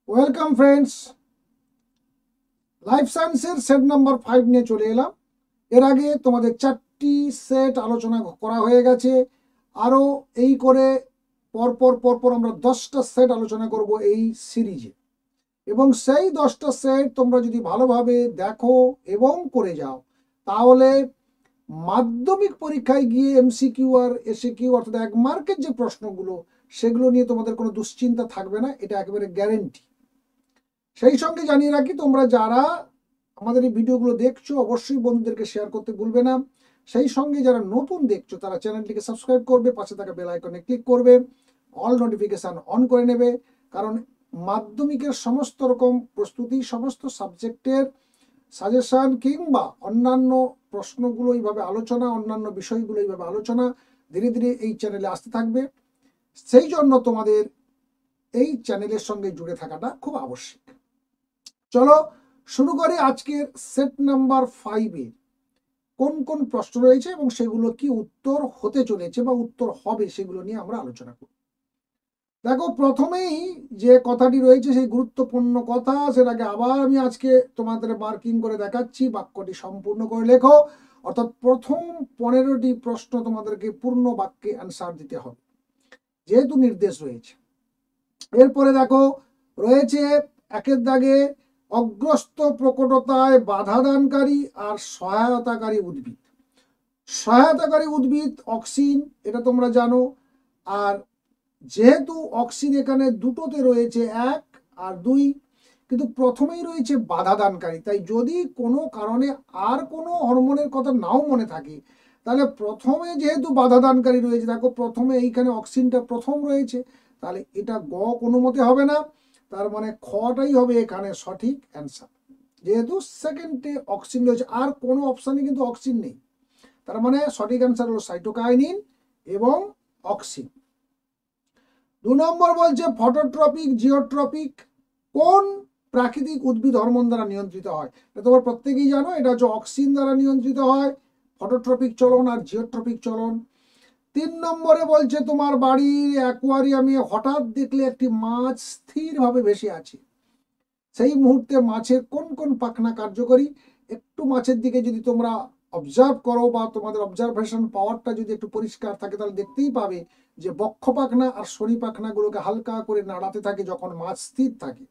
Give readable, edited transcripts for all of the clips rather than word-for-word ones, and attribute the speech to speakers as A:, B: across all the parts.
A: Welcome friends, life সায়েন্সের set number 5 নিয়ে চলে এলাম। এর আগে তোমাদের 4টি সেট আলোচনা করা হয়ে গেছে। আরও এই করে পরপর পরপর আমরা 10টা সেট আলোচনা করব এই সিরিজে, এবং সেই 10টা সেট তোমরা যদি ভালোভাবে দেখো এবং করে যাও, তাহলে মাধ্যমিক পরীক্ষায় গিয়ে এমসিকিউ আর এসিকিউ অর্থাৎ 1 মার্কের যে প্রশ্নগুলো, সেগুলো নিয়ে তোমাদের কোনো দুশ্চিন্তা থাকবে না, এটা একেবারে গ্যারেন্টি। সেই সঙ্গে জানিয়ে রাখি, তোমরা যারা আমাদের এই ভিডিওগুলো দেখছো অবশ্যই বন্ধুদেরকে শেয়ার করতে ভুলবে না। সেই সঙ্গে যারা নতুন দেখছো তারা চ্যানেলটিকে সাবস্ক্রাইব করবে, পাশে থাকা বেল আইকনে ক্লিক করবে, অল নোটিফিকেশান অন করে নেবে। কারণ মাধ্যমিকের সমস্ত রকম প্রস্তুতি, সমস্ত সাবজেক্টের সাজেশান কিংবা অন্যান্য প্রশ্নগুলো এইভাবে আলোচনা, অন্যান্য বিষয়গুলো এইভাবে আলোচনা ধীরে ধীরে এই চ্যানেলে আসতে থাকবে। সেই জন্য তোমাদের এই চ্যানেলের সঙ্গে জুড়ে থাকাটা খুব আবশ্যক। চলো শুরু করি আজকের সেট নাম্বার 5-এ কোন কোন প্রশ্ন রয়েছে এবং সেগুলো কি উত্তর হতে চলেছে বা উত্তর হবে, সেগুলো নিয়ে আমরা আলোচনা করব। দেখো, প্রথমেই যে কথাটি রয়েছে সেই গুরুত্বপূর্ণ কথা, সেটাকে আবার আমি আজকে তোমাদের মার্কিং করে দেখাচ্ছি। বাক্যটি সম্পূর্ণ করে লেখো, অর্থাৎ প্রথম 15টি প্রশ্ন তোমাদেরকে পূর্ণ বাক্যে অ্যান্সার দিতে হবে, যেহেতু নির্দেশ রয়েছে। এরপরে দেখো রয়েছে 1-এর দাগে অগ্রস্ত প্রকটতায় বাধাদানকারী আর সহায়তাকারী উদ্ভিদ। সহায়তাকারী উদ্ভিদ অক্সিন, এটা তোমরা জানো। আর যেহেতু অক্সিন এখানে দুটোতে রয়েছে 1 আর 2, কিন্তু প্রথমেই রয়েছে বাধাদানকারী, তাই যদি কোনো কারণে আর কোনো হরমোনের কথা নাও মনে থাকে, তাহলে প্রথমে যেহেতু বাধাদানকারী রয়েছে, দেখো প্রথমে এইখানে অক্সিনটা প্রথম রয়েছে, তাহলে এটা গ কোনো মতে হবে না। তার মানে খটাই হবে এখানে সঠিক অ্যান্সার, যেহেতু সেকেন্ডে অক্সিন রয়েছে, আর কোনো অপশানে কিন্তু অক্সিন নেই। তার মানে সঠিক অ্যান্সার হলো সাইটোকাইনিন এবং অক্সিন। 2 নম্বর বলছে ফটোট্রপিক জিওট্রপিক কোন প্রাকৃতিক উদ্ভিদ হরমোন দ্বারা নিয়ন্ত্রিত হয়। তোমরা প্রত্যেকেই জানো, এটা হচ্ছে অক্সিন দ্বারা নিয়ন্ত্রিত হয়, ফটোট্রপিক চলন আর জিওট্রপিক চলন। 3 নম্বরে বলছে তোমার বাড়ির অ্যাকোয়ারিয়ামে হঠাৎ দেখলে একটি মাছ স্থিরভাবে ভেসে আছে, সেই মুহূর্তে মাছের কোন কোন পাখনা কার্যকরী। একটু মাছের দিকে যদি তোমরা অবজার্ভ করো বা তোমাদের অবজারভেশন পাওয়ারটা যদি একটু পরিষ্কার থাকে, তাহলে দেখতেই পাবে যে বক্ষ পাখনা আর শনি পাখনাগুলোকে হালকা করে নাড়াতে থাকে যখন মাছ স্থির থাকে।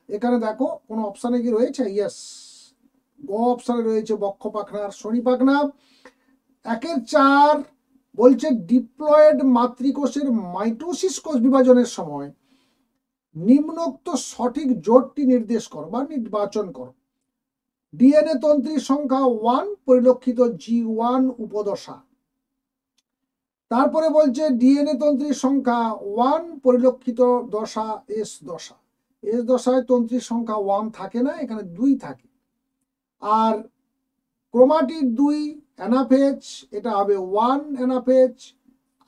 A: এখানে দেখো কোনো অপশানে কি রয়েছে, ইয়েস, গ অপশানে রয়েছে বক্ষ পাখনা আর শনি পাখনা। 1-এর 4 বলছে ডিপ্লয়েড মাতৃকোষের মাইটোসিস কোষ বিভাজনের সময় নিম্নোক্ত সঠিক জোটটি নির্দেশ করো বা নির্বাচন করো। ডিএনএ তন্ত্রীর সংখ্যা 1 পরিলক্ষিত G1 উপদশা। তারপরে বলছে ডিএনএ তন্ত্রীর সংখ্যা 1 পরিলক্ষিত দশা এস দশা। এস দশায় তন্ত্রীর সংখ্যা 1 থাকে না, এখানে 2 থাকে। আর ক্রোমাটিড 2 অ্যানাফেজ, এটা হবে 1 অ্যানাফেজ।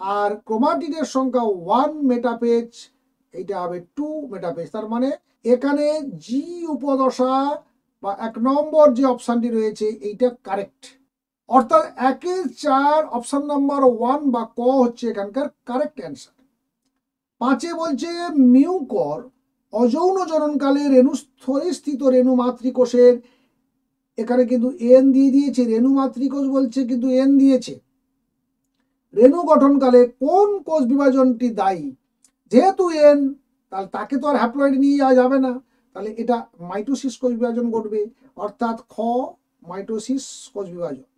A: আর ক্রোমাটিডের সংখ্যা 1 মেটাফেজ, এটা হবে 2 মেটাফেজ। তার মানে এখানে জি উপদশা বা 1 নম্বর যে অপশানটি রয়েছে এইটা কারেক্ট, অর্থাৎ 1-এর 4 অপশান নাম্বার 1 বা ক হচ্ছে এখানকার কারেক্ট অ্যান্সার। 5-এ বলছে মিউকর অযৌন জননকালে রেণুস্থলে স্থিত রেণু মাতৃকোষের, এখানে কিন্তু এন দিয়ে দিয়েছে, রেণু মাতৃকোষ বলছে কিন্তু এন দিয়েছে। রেণু গঠনকালে কোন কোষ বিভাজনটি দায়ী, যেহেতু এন, তাহলে তাকে তো আর হ্যাপ্লয়েড নিয়ে যাওয়া যাবে না, তাহলে এটা মাইটোসিস কোষ বিভাজন ঘটবে, অর্থাৎ খ মাইটোসিস কোষ বিভাজন।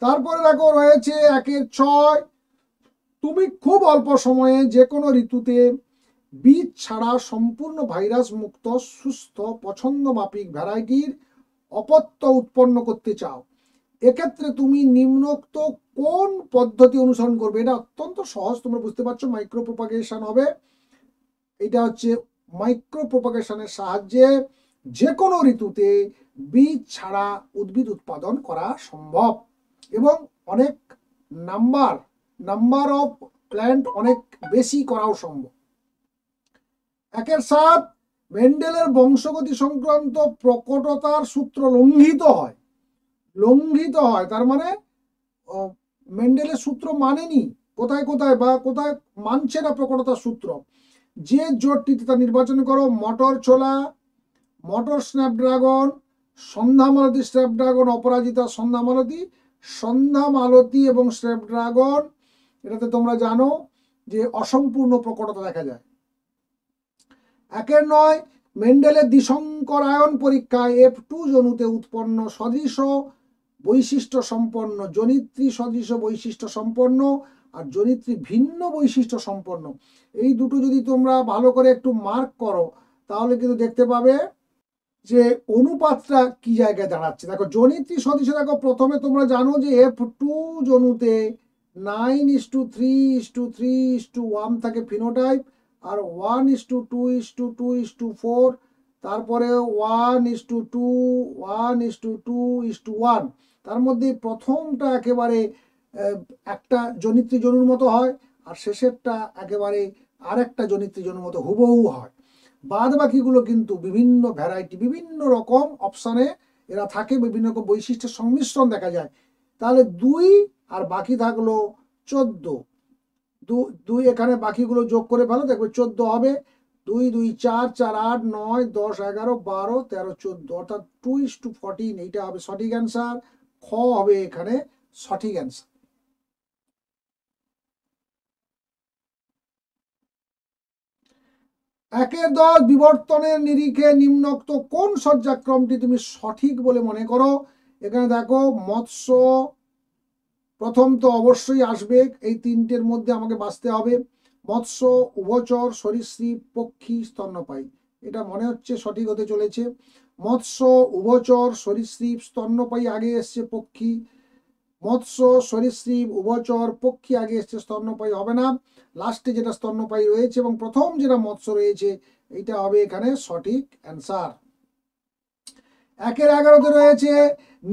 A: তারপরে দেখো রয়েছে 1-এর 6 তুমি খুব অল্প সময়ে যে কোনো ঋতুতে বীজ ছাড়া সম্পূর্ণ ভাইরাস মুক্ত সুস্থ পছন্দ মাফিক ভ্যারাইটির অপত্য উৎপন্ন করতে চাও, এক্ষেত্রে তুমি নিম্নোক্ত কোন পদ্ধতি অনুসরণ করবে। এটা অত্যন্ত সহজ, তোমরা বুঝতে পারছো, মাইক্রো প্রোপাগেশন হবে। এটা হচ্ছে মাইক্রো প্রোপাগেশনের সাহায্যে যে কোনো ঋতুতে বীজ ছাড়া উদ্ভিদ উৎপাদন করা সম্ভব এবং অনেক নাম্বার অফ প্ল্যান্ট অনেক বেশি করাও সম্ভব। 1-এর 7 মেন্ডেলের বংশগতি সংক্রান্ত প্রকটতার সূত্র লঙ্ঘিত হয়। তার মানে মেন্ডেলের সূত্র মানেনি, কোথায় কোথায় বা কোথায় মানছে না প্রকটতার সূত্র। যে জোটটিতে তা নির্বাচন করো। মটর ছোলা, মটর স্ন্যাপড্রাগন, সন্ধ্যা মালতী স্ন্যাপড্রাগন, অপরাজিতা সন্ধ্যা মালতী। সন্ধ্যা মালতী এবং স্ন্যাপড্রাগন এটাতে তোমরা জানো যে অসম্পূর্ণ প্রকটতা দেখা যায়। 1-9 মেন্ডেলের দ্বিসংকরায়ন পরীক্ষায় F2 জনুতে উৎপন্ন সদৃশ বৈশিষ্ট্য সম্পন্ন, জনিত্রী সদৃশ বৈশিষ্ট্য সম্পন্ন আর জনিত্রী ভিন্ন বৈশিষ্ট্য সম্পন্ন, এই দুটো যদি তোমরা ভালো করে একটু মার্ক করো তাহলে কিন্তু দেখতে পাবে যে অনুপাতটা কি জায়গায় দাঁড়াচ্ছে। দেখো জনিত্রী সদৃশ, দেখো প্রথমে তোমরা জানো যে F2 জনুতে 9:3:3:1 থাকে ফিনোটাইপ, আর 1:2:2:2:4, তারপরে 1:2 1:2:1, তার মধ্যে প্রথমটা একেবারে একটা জনিত্রী জনুর মতো হয় আর শেষেরটা একেবারে আরেকটা জনিত্রী জনুর মতো হুবহু হয়। বাদ বাকিগুলো কিন্তু বিভিন্ন ভ্যারাইটি, বিভিন্ন রকম অপশানে এরা থাকে, বিভিন্ন রকম বৈশিষ্ট্যের সংমিশ্রণ দেখা যায়। তাহলে 2 আর বাকি থাকলো 14, 2 এখানে বাকিগুলো যোগ করে ফেলো, দেখবে 14 হবে। 2 2 4 4 8 9 10 11 12 13 14, অর্থাৎ 2:14, এইটা হবে সঠিক অ্যান্সার। খ হবে এখানে সঠিক অ্যান্সার। 1-10 বিবর্তনের নিরিখে নিম্নোক্ত কোন সজ্জাক্রমটি তুমি সঠিক বলে মনে করো। এখানে দেখো মৎস্য প্রথম তো অবশ্যই আসবে, এই তিনটের মধ্যে আমাকে বাঁচতে হবে। মৎস্য, উভচর, সরীসৃপ, পক্ষী, স্তন্যপায়ী, এটা মনে হচ্ছে সঠিক হতে চলেছে। মৎস্য, উভচর, সরীসৃপ, স্তন্যপায়ী আগে এসছে পক্ষী। মৎস্য, সরীসৃপ, উভচর, পক্ষী আগে এসছে, স্তন্যপায়ী হবে না। লাস্টে যেটা স্তন্যপায়ী রয়েছে এবং প্রথম যেটা মৎস্য রয়েছে, এইটা হবে এখানে সঠিক অ্যান্সার। 1-11 রয়েছে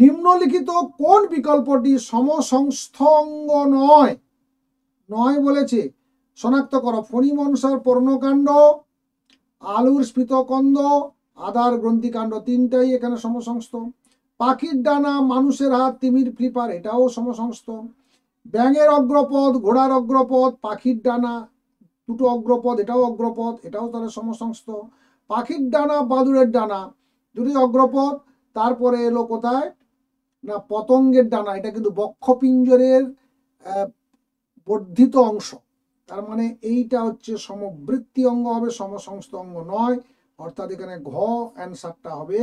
A: নিম্নলিখিত কোন বিকল্পটি সমসংস্থঙ্গ নয়। নয় বলেছে, শনাক্ত করো। ফণিমনসার পর্ণকাণ্ড, আলুর স্ফীতকন্দ, আদার গ্রন্থিকাণ্ড, তিনটাই এখানে সমসংস্থ। পাখির ডানা, মানুষের হাত, তিমির ফ্লিপার, এটাও সমসংস্থ। ব্যাঙের অগ্রপদ, ঘোড়ার অগ্রপদ, পাখির ডানা, দুটো অগ্রপদ, এটাও অগ্রপদ, এটাও তাহলে সমসংস্থ। পাখির ডানা, বাদুড়ের ডানা, দুটি অগ্রপদ। তারপরে এলো কোথায় না পতঙ্গের ডানা, এটা কিন্তু বক্ষপিঞ্জরের বর্ধিত অংশ, তার মানে এইটা হচ্ছে সমবৃত্তি অঙ্গ, হবে সমসংস্থ অঙ্গ নয়, অর্থাৎ এখানে ঘ অ্যান্সারটা হবে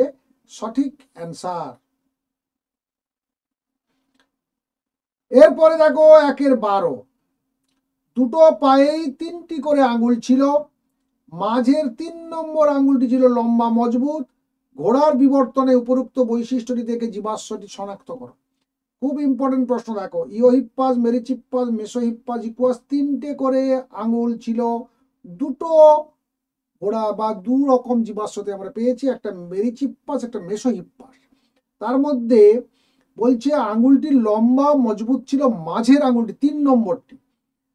A: সঠিক অ্যান্সার। এরপরে দেখো 1-12, দুটো পায়েই 3টি করে আঙুল ছিল, মাঝের 3 নম্বর আঙুলটি ছিল লম্বা মজবুত। ঘোড়ার বিবর্তনে উপরোক্ত বৈশিষ্ট্যটি থেকে জীবাশ্মটি শনাক্ত করো। খুব ইম্পর্টেন্ট প্রশ্ন। দেখো ইওহিপ্পাস, মেরিচিপ্পাস, মেসোহিপ্পাস ইকুয়াস 3টে করে আঙুল ছিল, দুটো ঘোড়া বা 2 রকম জীবাশ্মতে আমরা পেয়েছি, একটা মেরিচিপ্পাস, একটা মেসোহিপ্পাস। তার মধ্যে বলছে আঙুলটি লম্বা মজবুত ছিল, মাঝের আঙুলটি 3 নম্বরটি,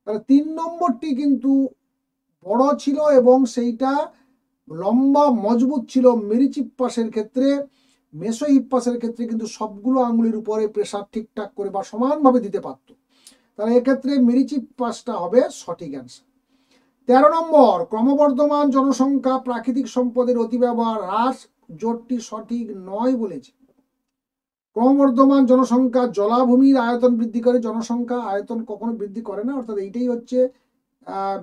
A: তাহলে 3 নম্বরটি কিন্তু বড় ছিল এবং সেইটা লম্বা মজবুত ছিল মেরিচিপ্পাসের ক্ষেত্রে। মেসোহিপ্পাসের ক্ষেত্রে কিন্তু সবগুলো আঙুলের উপরে প্রেসার ঠিকঠাক করে বা সমানভাবে দিতে পারত, তাহলে এক্ষেত্রে মেরিচিপ্পাসটা হবে সঠিক অ্যান্সার। 13 নম্বর, ক্রমবর্ধমান জনসংখ্যা প্রাকৃতিক সম্পদের অতিব্যবহার হ্রাস, জোটটি সঠিক নয় বলেছে। ক্রমবর্ধমান জনসংখ্যা জলাভূমির আয়তন বৃদ্ধি করে, জনসংখ্যা আয়তন কখনো বৃদ্ধি করে না, অর্থাৎ এইটাই হচ্ছে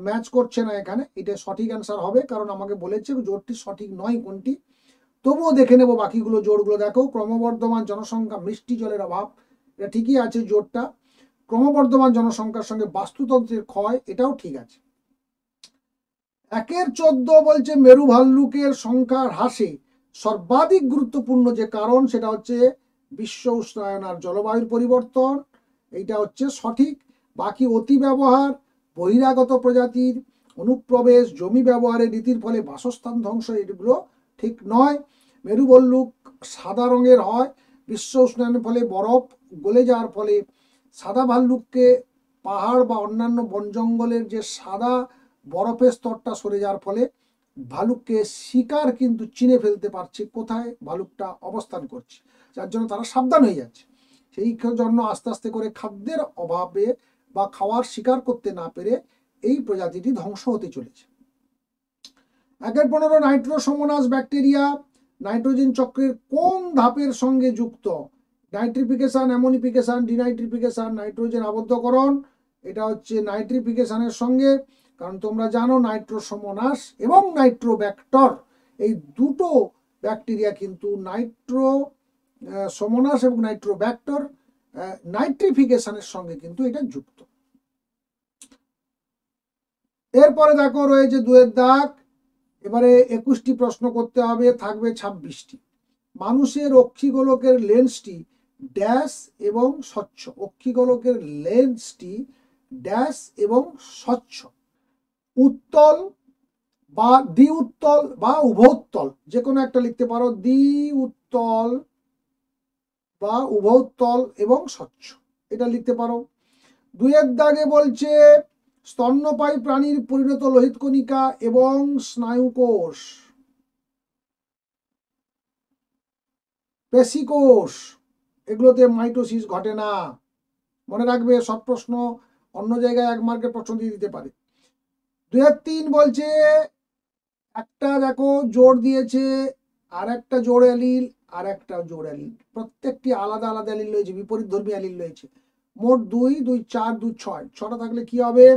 A: ম্যাচ করছে না এখানে, এটা সঠিক অ্যান্সার হবে, কারণ আমাকে বলেছে জোটটি সঠিক নয় কোনটি। তবুও দেখে নেব বাকিগুলো জোটগুলো। দেখো ক্রমবর্ধমান জনসংখ্যা, মিষ্টি জলের অভাব, এটা ঠিকই আছে জোটটা। ক্রমবর্ধমান জনসংখ্যার সঙ্গে বাস্তুতন্ত্রের ক্ষয়, এটাও ঠিক আছে। 1-14 বলছে মেরু ভাল্লুকের সংখ্যা হ্রাসে সর্বাধিক গুরুত্বপূর্ণ যে কারণ সেটা হচ্ছে বিশ্ব উষ্ণায়ন আর জলবায়ুর পরিবর্তন, এইটা হচ্ছে সঠিক। বাকি অতি ব্যবহার, বহিরাগত প্রজাতির অনুপ্রবেশ, জমি ব্যবহারের রীতির ফলে বাসস্থান ধ্বংস, এগুলো ঠিক নয়। মেরু ভাল্লুক সাদা রঙের হয়, বিশ্ব উষ্ণায়নের ফলে বরফ গলে যাওয়ার ফলে সাদা ভাল্লুককে পাহাড় বা অন্যান্য বন জঙ্গলের যে সাদা বরফের স্তরটা সরে যাওয়ার ফলে ভালুককে শিকার কিন্তু চিনে ফেলতে পারছে কোথায় ভালুকটা অবস্থান করছে, যার জন্য তারা সাবধান হয়ে যাচ্ছে। সেই জন্য আস্তে আস্তে করে খাদ্যের অভাবে বা খাওয়ার শিকার করতে না পেরে এই প্রজাতিটি ধ্বংস হতে চলেছে। 1-15 নাইট্রোসোমোনাস ব্যাকটেরিয়া নাইট্রোজেন চক্রের কোন ধাপের সঙ্গে যুক্ত? নাইট্রিফিকেশন, অ্যামোনিফিকেশন, ডিনাইট্রিফিকেশন, নাইট্রোজেন আবদ্ধকরণ। এটা হচ্ছে নাইট্রিফিকেশনের সঙ্গে, কারণ তোমরা জানো নাইট্রোসোমোনাস এবং নাইট্রোব্যাক্টর এই দুটো ব্যাকটেরিয়া কিন্তু সোমোনাস এবং নাইট্রোব্যাক্টর নাইট্রিফিকেশনের সঙ্গে কিন্তু এটা যুক্ত। এরপরে দেখো রয়েছে 2-এর দাগ। এবারে 21টি প্রশ্ন করতে হবে, থাকবে 26টি। মানুষের অক্ষিগোলকের লেন্সটি ড্যাশ এবং স্বচ্ছ। অক্ষিগোলকের লেন্সটি ড্যাশ এবং স্বচ্ছ। উত্তল বা দ্বি উত্তল বা উভোত্তল, যে কোনো একটা লিখতে পারো। দ্বি উত্তল বা উভোত্তল এবং স্বচ্ছ, এটা লিখতে পারো। 2-এর দাগে বলছে স্তন্যপায়ী প্রাণীর পরিণত লোহিত কণিকা এবং স্নায়ুকোষ, পেশিকোষ, এগুলোতে মাইটোসিস ঘটে না। মনে রাখবে, সব প্রশ্ন অন্য জায়গায় 1 মার্কের প্রশ্ন দিয়ে দিতে পারে। 2-এর 3 বলছে একটা দেখো জোড় দিয়েছে, আর একটা জোড় অ্যালিল, আর একটা জোড় অ্যালিল, প্রত্যেকটি আলাদা আলাদা অ্যালিল রয়েছে, বিপরীত ধর্মী অ্যালিল রয়েছে। মোট 2, 2, 4, 2, 6, 6টা থাকলে কি হবে?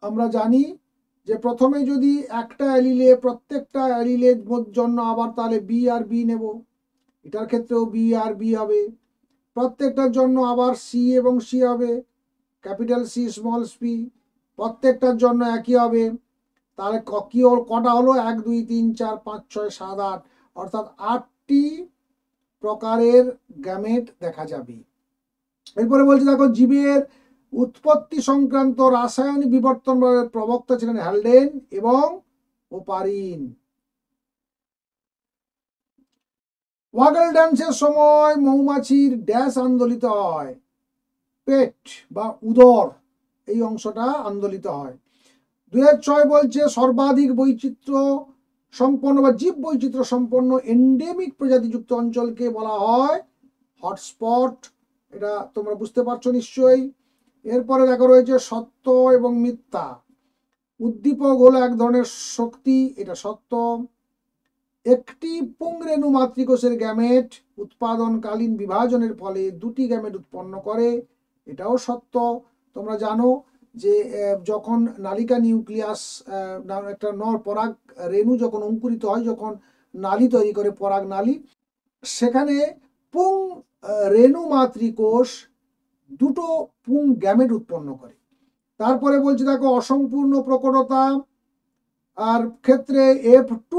A: আমরা জানি যে প্রথমে যদি একটা অ্যালিলে প্রত্যেকটা অ্যালিলের জন্য আবার তাহলে বি আর বি নেব, এটার ক্ষেত্রেও বি আর বি হবে। প্রত্যেকটার জন্য আবার সি এবং সি হবে, ক্যাপিটাল সি স্মল পি। প্রত্যেকটার জন্য একই হবে। তাহলে কি কটা হলো? 1, 2, 3, 4, 5, 6, 7, 8, অর্থাৎ 8টি প্রকারের গ্যামেট দেখা যাবে। এরপরে বলছে দেখো জীবের উৎপত্তি সংক্রান্ত রাসায়নিক বিবর্তন প্রবক্তা ছিলেন হ্যালডেন এবং ওপারিন। ওয়াগল ড্যান্সের সময় মৌমাছির ড্যাশ আন্দোলিত হয়, পেট বা উদর, এই অংশটা আন্দোলিত হয়। 2-এর 6 বলছে সর্বাধিক বৈচিত্র্য সম্পন্ন বা জীব বৈচিত্র্য সম্পন্ন এন্ডেমিক প্রজাতিযুক্ত অঞ্চলকে বলা হয় হটস্পট। এটা তোমরা বুঝতে পারছো নিশ্চয়ই। এরপরে দেখো রয়েছে সত্য এবং মিথ্যা। উদ্দীপক হলো এক ধরনের শক্তি, এটা সত্য। একটি পুংরেণু মাতৃকোষের গ্যামেট উৎপাদনকালীন বিভাজনের ফলে 2টি গ্যামেট উৎপন্ন করে, এটাও সত্য। তোমরা জানো যে যখন নালিকা নিউক্লিয়াস একটা নর পরাগ রেণু যখন অঙ্কুরিত হয়, যখন নালী তৈরি করে পরাগ নালী, সেখানে পুং রেণু মাতৃকোষ 2টো পুং গ্যামেট উৎপন্ন করে। তারপরে বলছে দেখো অসম্পূর্ণ প্রকটতা আর ক্ষেত্রে F2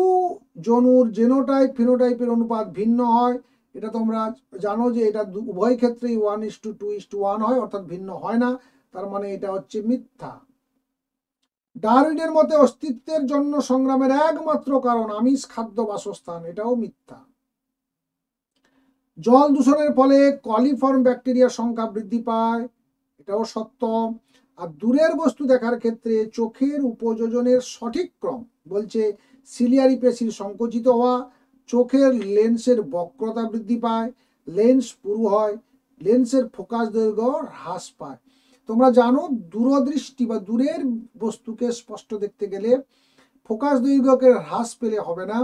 A: জনুর জেনোটাইপ ফিনোটাইপের অনুপাত ভিন্ন হয়। এটা তোমরা জানো যে এটা উভয় ক্ষেত্রেই 1:2:1 হয়, অর্থাৎ ভিন্ন হয় না, তার মানে এটা হচ্ছে মিথ্যা। ডারউইনের মতে অস্তিত্বের জন্য সংগ্রামের একমাত্র কারণ আমিষ খাদ্য বাসস্থান, এটাও মিথ্যা। জল দূষণের ফলে কলিফর্ম ব্যাকটেরিয়ার সংখ্যা বৃদ্ধি পায়, এটাও সত্য। আর দূরের বস্তু দেখার ক্ষেত্রে চোখের উপযোজনের সঠিক ক্রম বলছে সিলিয়ারি পেশির সংকুচিত হওয়া, চোখের লেন্সের বক্রতা বৃদ্ধি পায়, লেন্স পুরু হয়, লেন্সের ফোকাস দৈর্ঘ্য হ্রাস পায়। তোমরা জানো দূরদৃষ্টি বা দূরের বস্তুকে স্পষ্ট দেখতে গেলে ফোকাস দৈর্ঘ্যকে হ্রাস পেলে হবে না,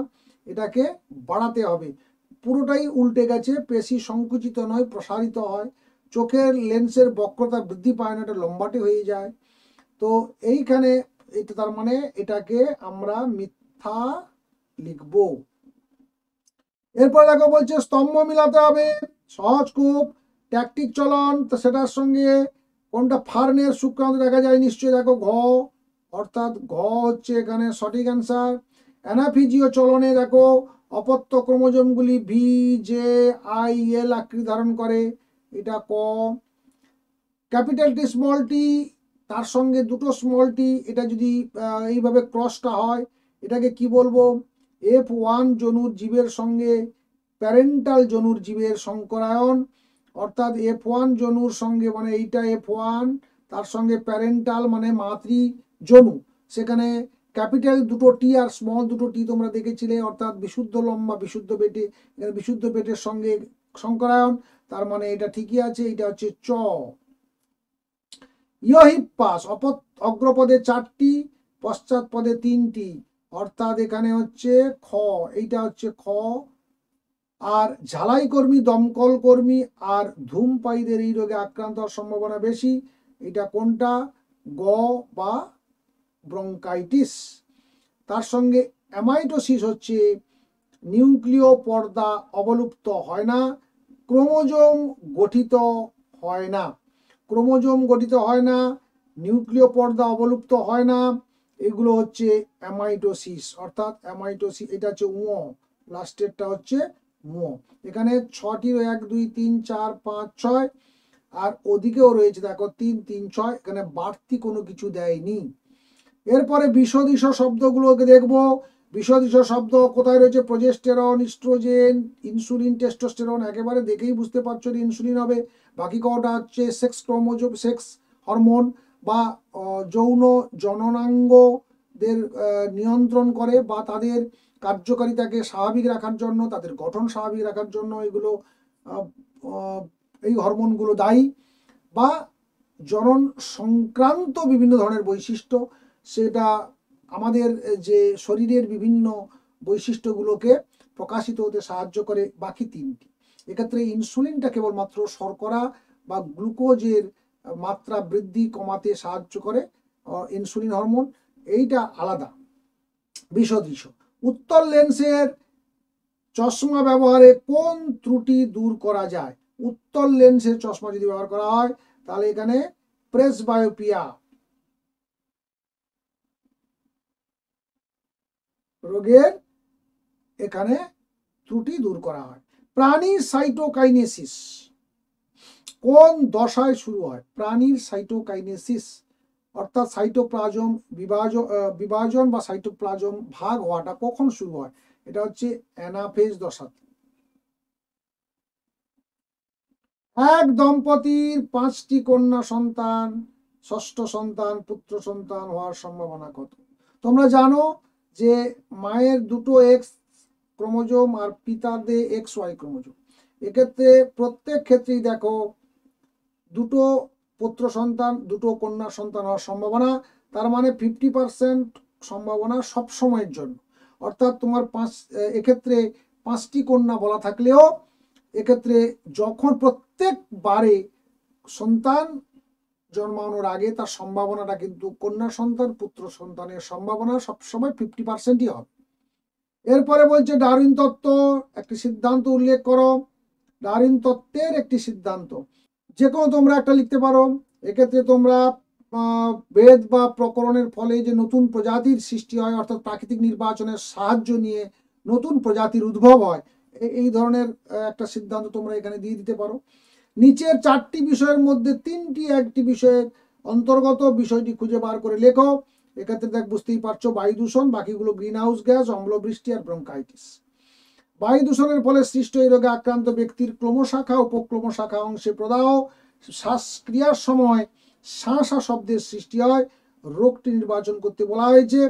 A: এটাকে বাড়াতে হবে। পুরোটাই উল্টে গেছে, পেশি সংকুচিত নয় প্রসারিত হয়, চোখের লেন্সের বক্রতা বৃদ্ধি পায় না, এটা লম্বাটে হয়ে যায়। তো এইখানে এটা তার মানে এটাকে আমরা মিথ্যা লিখব। এরপর দেখো বলছে স্তম্ভ মিলাতে হবে, সহজ খুব। ট্যাকটিক চলন, তো সেটার সঙ্গে কোনটা ফার্নের শুক্রাণু দেখা যায় নিশ্চয়ই, দেখো ঘ, অর্থাৎ ঘ হচ্ছে এখানে সঠিক অ্যান্সার। অ্যানাফিজিও চলনে দেখো অপত্য ক্রোমোজোমগুলি VJIL আকৃতি ধারণ করে, এটা ক। ক্যাপিটাল টি স্মল টি তার সঙ্গে 2টো স্মল টি, এটা যদি এইভাবে ক্রসটা হয় এটাকে কি বলবো? F1 জনুর জীবের সঙ্গে প্যারেন্টাল জনুর জীবের সংকরায়ন, অর্থাৎ F1 জনুর সঙ্গে মানে এইটা F1, তার সঙ্গে প্যারেন্টাল মানে মাতৃ জনু, সেখানে ক্যাপিটাল 2টো টি আর স্মল 2টো টি তোমরা দেখেছিলে, অর্থাৎ বিশুদ্ধ লম্বা বিশুদ্ধ পেটে, বিশুদ্ধ পেটের সঙ্গে সংকরায়ন, তার মানে এটা ঠিকই আছে, এটা হচ্ছে চ। ইওহিপ্পাস অগ্রপদে 4টি, পশ্চাৎ পদে 3টি, অর্থাৎ এখানে হচ্ছে খ, এইটা হচ্ছে খ। আর ঝালাই কর্মী, দমকল কর্মী আর ধূমপায়ীদের এই রোগে আক্রান্ত হওয়ার সম্ভাবনা বেশি। এটা কোনটা? গ বা ব্রঙ্কাইটিস। তার সঙ্গে অ্যামাইটোসিস হচ্ছে নিউক্লিয় পর্দা অবলুপ্ত হয় না, ক্রোমোজোম গঠিত হয় না। ক্রোমোজোম গঠিত হয় না, নিউক্লিয় পর্দা অবলুপ্ত হয় না, এগুলো হচ্ছে অ্যামাইটোসিস। অর্থাৎ অ্যামাইটোসিস, এটা হচ্ছে ও, লাস্টেরটা হচ্ছে ও। এখানে 6টি, 1 2 3 4 5 6, আর ওদিকেও রয়েছে দেখো 3 3 6, এখানে বাড়তি কোনো কিছু দেয়নি। এরপরে বিষদিশ শব্দগুলোকে দেখব। বিষদিশ শব্দ কোথায় রয়েছে? Progesterone, estrogen, insulin, testosterone. একেবারে দেখেই বুঝতে পারছো যে ইনসুলিন হবে। বাকি কটা হচ্ছে সেক্স ক্রোমোজোম, সেক্স হরমোন বা যৌন জননাঙ্গদের নিয়ন্ত্রণ করে বা তাদের কার্যকারিতাকে স্বাভাবিক রাখার জন্য, তাদের গঠন স্বাভাবিক রাখার জন্য এগুলো এই হরমোনগুলো দায়ী। বা জনন সংক্রান্ত বিভিন্ন ধরনের বৈশিষ্ট্য, সেটা আমাদের যে শরীরের বিভিন্ন বৈশিষ্ট্যগুলোকে প্রকাশিত হতে সাহায্য করে। বাকি 3টি, এক্ষেত্রে ইনসুলিনটা কেবলমাত্র শর্করা বা গ্লুকোজের মাত্রা বৃদ্ধি কমাতে সাহায্য করে, ইনসুলিন হরমোন, এইটা আলাদা। বিষদৃশ, উত্তল লেন্সের চশমা ব্যবহারে কোন ত্রুটি দূর করা যায়? উত্তল লেন্সের চশমা যদি ব্যবহার করা হয় তাহলে এখানে প্রেসবায়োপিয়া রোগের এখানে ত্রুটি দূর করা হয়। প্রাণীর সাইটোকাইনেসিস কোন দশায় শুরু হয়? প্রাণীর সাইটোকাইনেসিস অর্থাৎ সাইটোপ্লাজম বিভাজন বা সাইটোপ্লাজম ভাগ হওয়াটা কখন শুরু হয়? এটা হচ্ছে অ্যানাফেজ দশাতে। এক দম্পতির 5টি কন্যা সন্তান, ষষ্ঠ সন্তান পুত্র সন্তান হওয়ার সম্ভাবনা কত? তোমরা জানো যে মায়ের দুটো এক্স ক্রোমোজোম আর পিতাদের এক্স ওয়াই ক্রোমোজোম। এক্ষেত্রে প্রত্যেক ক্ষেত্রেই দেখো দুটো পুত্র সন্তান, দুটো কন্যা সন্তান হওয়ার সম্ভাবনা। তার মানে 50% সম্ভাবনা সব সময়ের জন্য। অর্থাৎ তোমার এক্ষেত্রে 5টি কন্যা বলা থাকলেও এক্ষেত্রে যখন প্রত্যেকবারে সন্তান জন্মানোর আগে তার সম্ভাবনাটা কিন্তু কন্যা সন্তান পুত্র সন্তানের সম্ভাবনা সবসময় 50%ই হবে। এরপরে বলছে ডারউইন তত্ত্ব একটি সিদ্ধান্ত উল্লেখ করো। ডারউইন তত্ত্বের একটি সিদ্ধান্ত যে কোনো তোমরা একটা লিখতে পারো। এক্ষেত্রে তোমরা বেদ বা প্রকরণের ফলে যে নতুন প্রজাতির সৃষ্টি হয়, অর্থাৎ প্রাকৃতিক নির্বাচনের সাহায্য নিয়ে নতুন প্রজাতির উদ্ভব হয়, এই ধরনের একটা সিদ্ধান্ত তোমরা এখানে দিয়ে দিতে পারো। নিচের 4টি বিষয়ের মধ্যে 3টি একটি বিষয়ের অন্তর্গত, বিষয়টি খুঁজে বার করে লেখো। এক্ষেত্রে দেখ বুঝতেই পারছো বায়ু দূষণ, বাকিগুলো গ্রিন হাউস গ্যাস, অম্লবৃষ্টি আর ব্রঙ্কাইটিস। বায়ু দূষণের ফলে সৃষ্ট এই রোগে আক্রান্ত ব্যক্তির ক্লোমশাখা উপক্লোমশাখা অংশে প্রদাহ, শ্বাসক্রিয়ার সময় শাঁসা শব্দের সৃষ্টি হয়। রোগটি নির্বাচন করতে বলা হয়েছে,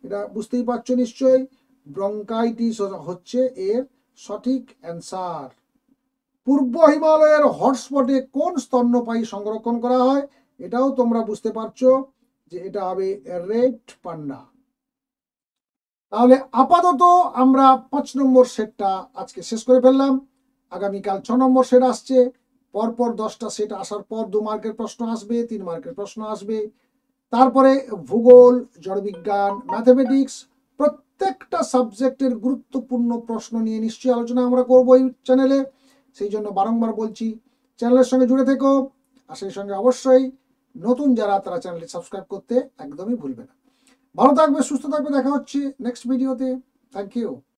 A: এটা বুঝতেই পারছো নিশ্চয়ই, ব্রঙ্কাইটিস হচ্ছে এর সঠিক অ্যান্সার। পূর্ব হিমালয়ের হটস্পটে কোন স্তন্যপায়ী সংরক্ষণ করা হয়? এটাও তোমরা বুঝতে পারছো যে এটা হবে রেড পান্ডা। তাহলে আপাতত আমরা 5 নম্বর সেটটা আজকে শেষ করে ফেললাম। আগামীকাল 6 নম্বর সেট আসছে। পরপর 10টা সেট আসার পর 2 মার্কের প্রশ্ন আসবে, 3 মার্কের প্রশ্ন আসবে। তারপরে ভূগোল, জড়বিজ্ঞান, ম্যাথমেটিক্স, প্রত্যেকটা সাবজেক্টের গুরুত্বপূর্ণ প্রশ্ন নিয়ে নিশ্চয়ই আলোচনা আমরা করবো এই চ্যানেলে। সেই জন্য বারংবার বলছি চ্যানেলের সঙ্গে জুড়ে থেকো। আর সেই সঙ্গে অবশ্যই নতুন যারা তারা চ্যানেলটি সাবস্ক্রাইব করতে একদমই ভুলবে না। ভালো থাকবে, সুস্থ থাকবে, দেখা হচ্ছে নেক্সট ভিডিওতে। Thank you.